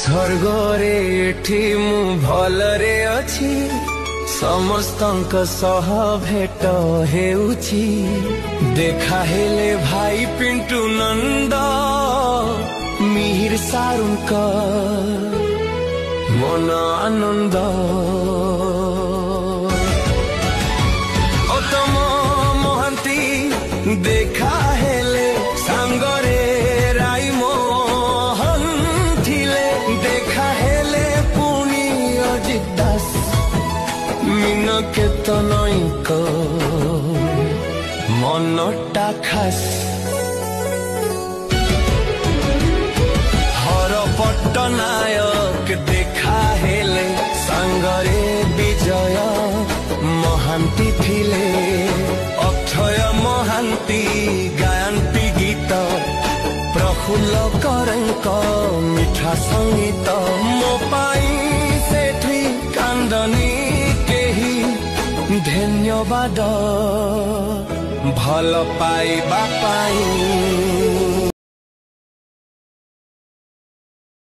स्वर्गरे एठी मु भलरे अछि समस्तंक सह भेट हेउछि देखा हेले भाई पिंटू नंद मिहिर सारुंक मन आनंद तम महांती देखा हेले सांगरे राई मोहन थिले देखा हेले पुणी अजित दास मीन केतनईक मनटा खास हर पट्टनायक देखा हेले सांगरे विजय महांती थिले अक्षय महांती गायंती गीत प्रफुल्ल करंक मिठा संगीत मो पाई सेठी कांदनी केही धन्यवाद भल पाइबा पाई।